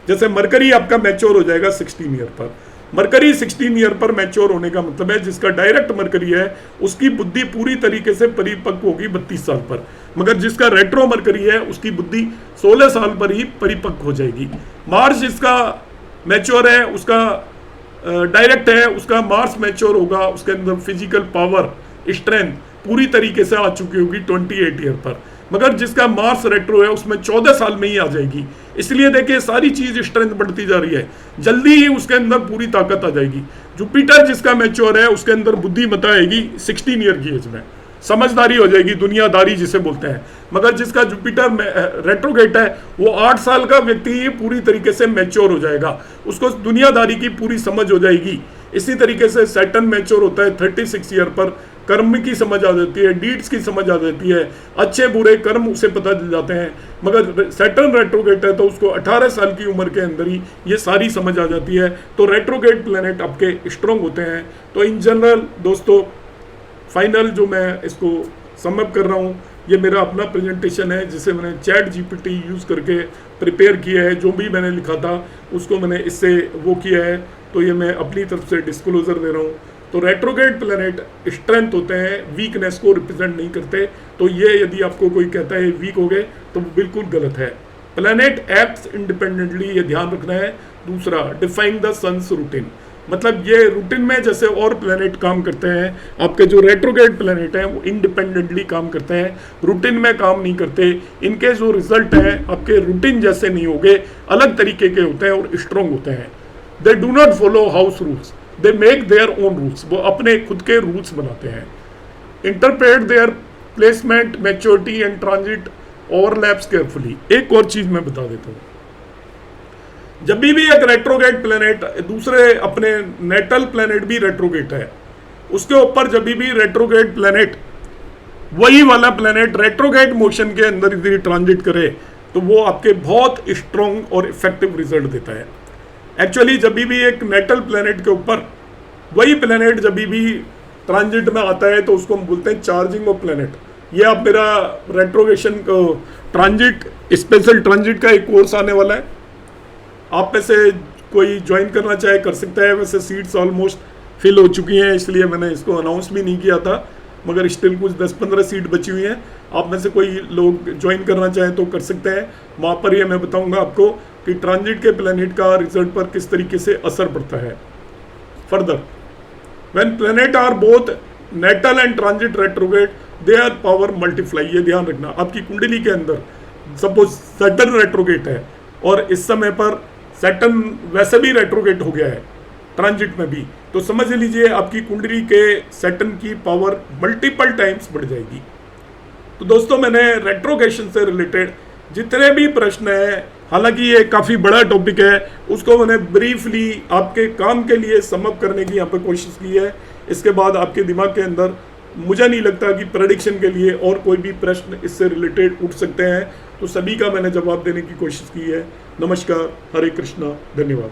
Speaker 1: जैसे मरकरी आपका मैच्योर हो जाएगा 16 ईयर पर। मरकरी 16 ईयर पर मैच्योर होने का मतलब है जिसका डायरेक्ट मरकरी है उसकी बुद्धि पूरी तरीके से परिपक्व होगी 32 साल पर, मगर जिसका रेट्रो मरकरी है उसकी बुद्धि 16 साल पर ही परिपक्व हो जाएगी। मार्स जिसका मैच्योर है, उसका डायरेक्ट है, उसका मार्स मैच्योर होगा, उसके अंदर फिजिकल पावर स्ट्रेंथ पूरी तरीके से आ चुकी होगी 28 ईयर पर, मगर जिसका मार्स रेट्रो है उसमें 14 साल में ही आ जाएगी। इसलिए देखिए सारी चीज स्ट्रेंथ बढ़ती जा रही है, जल्दी ही उसके अंदर पूरी ताकत आ जाएगी। जुपिटर जिसका मैच्योर है उसके अंदर बुद्धिमत्ता आएगी 16 ईयर की एज में, समझदारी हो जाएगी, दुनियादारी जिसे बोलते हैं। मगर जिसका जुपिटर रेट्रोग्रेड है वो 8 साल का व्यक्ति ही पूरी तरीके से मैच्योर हो जाएगा, उसको दुनियादारी की पूरी समझ हो जाएगी। इसी तरीके से सैटर्न मैच्योर होता है 36 ईयर पर, कर्म की समझ आ जाती है, डीड्स की समझ आ जाती है, अच्छे बुरे कर्म उसे पता चल जाते हैं। मगर सैटर्न रेट्रोग्रेड है तो उसको 18 साल की उम्र के अंदर ही ये सारी समझ आ जाती है। तो रेट्रोग्रेड प्लेनेट आपके स्ट्रॉन्ग होते हैं। तो इन जनरल दोस्तों फाइनल जो मैं इसको समअप कर रहा हूँ, ये मेरा अपना प्रेजेंटेशन है जिसे मैंने चैट जीपीटी यूज़ करके प्रिपेयर किया है। जो भी मैंने लिखा था उसको मैंने इससे वो किया है, तो ये मैं अपनी तरफ से डिस्क्लोजर दे रहा हूँ। तो रेट्रोग्रेड प्लेनेट स्ट्रेंथ होते हैं, वीकनेस को रिप्रेजेंट नहीं करते। तो ये यदि आपको कोई कहता है वीक हो गए तो वो बिल्कुल गलत है। प्लेनेट एक्ट्स इंडिपेंडेंटली, ये ध्यान रखना है। दूसरा, डिफाइंग द सन्स रूटीन, मतलब ये रूटीन में जैसे और प्लेनेट काम करते हैं, आपके जो रेट्रोग्रेड प्लेनेट हैं वो इंडिपेंडेंटली काम करते हैं, रूटीन में काम नहीं करते। इनके जो रिजल्ट हैं आपके रूटीन जैसे नहीं होंगे, अलग तरीके के होते हैं और स्ट्रॉन्ग होते हैं। They do not follow house rules, they make their own rules, वो अपने खुद के रूल्स बनाते हैं। Interpret their placement, maturity and transit overlaps carefully. एक और चीज मैं बता देता हूँ, जब भी एक रेट्रोग्रेड प्लेनेट दूसरे अपने नेटल प्लेनेट भी रेट्रोग्रेड है, उसके ऊपर जब भी रेट्रोग्रेड प्लेनेट वही वाला प्लेनेट रेट्रोग्रेड मोशन के अंदर यदि ट्रांजिट करे तो वो आपके बहुत स्ट्रॉन्ग और इफेक्टिव रिजल्ट देता है। एक्चुअली जब भी एक नेटल प्लेनेट के ऊपर वही प्लेनेट जब भी ट्रांजिट में आता है तो उसको हम बोलते हैं चार्जिंग ऑफ प्लेनेट। ये आप मेरा रेट्रोगेशन ट्रांजिट, स्पेशल ट्रांजिट का एक कोर्स आने वाला है, आप में से कोई ज्वाइन करना चाहे कर सकता है। वैसे सीट्स ऑलमोस्ट फिल हो चुकी हैं, इसलिए मैंने इसको अनाउंस भी नहीं किया था, मगर स्टिल कुछ 10-15 सीट बची हुई हैं। आप में से कोई लोग ज्वाइन करना चाहें तो कर सकते हैं। वहाँ पर ये मैं बताऊंगा आपको कि ट्रांजिट के प्लेनेट का रिजल्ट पर किस तरीके से असर पड़ता है। Further, when planet are both natal and transit retrograde, their power multiply. ये ध्यान रखना, आपकी कुंडली के अंदर सपोज सैटर्न रेट्रोग्रेड है और इस समय पर सैटर्न वैसे भी रेट्रोग्रेड हो गया है ट्रांजिट में भी, तो समझ लीजिए आपकी कुंडली के सैटर्न की पावर मल्टीपल टाइम्स बढ़ जाएगी। तो दोस्तों मैंने रेट्रोगेशन से रिलेटेड जितने भी प्रश्न हैं, हालांकि ये काफ़ी बड़ा टॉपिक है, उसको मैंने ब्रीफली आपके काम के लिए समअप करने की यहाँ पर कोशिश की है। इसके बाद आपके दिमाग के अंदर मुझे नहीं लगता कि प्रेडिक्शन के लिए और कोई भी प्रश्न इससे रिलेटेड उठ सकते हैं, तो सभी का मैंने जवाब देने की कोशिश की है। नमस्कार, हरे कृष्णा, धन्यवाद।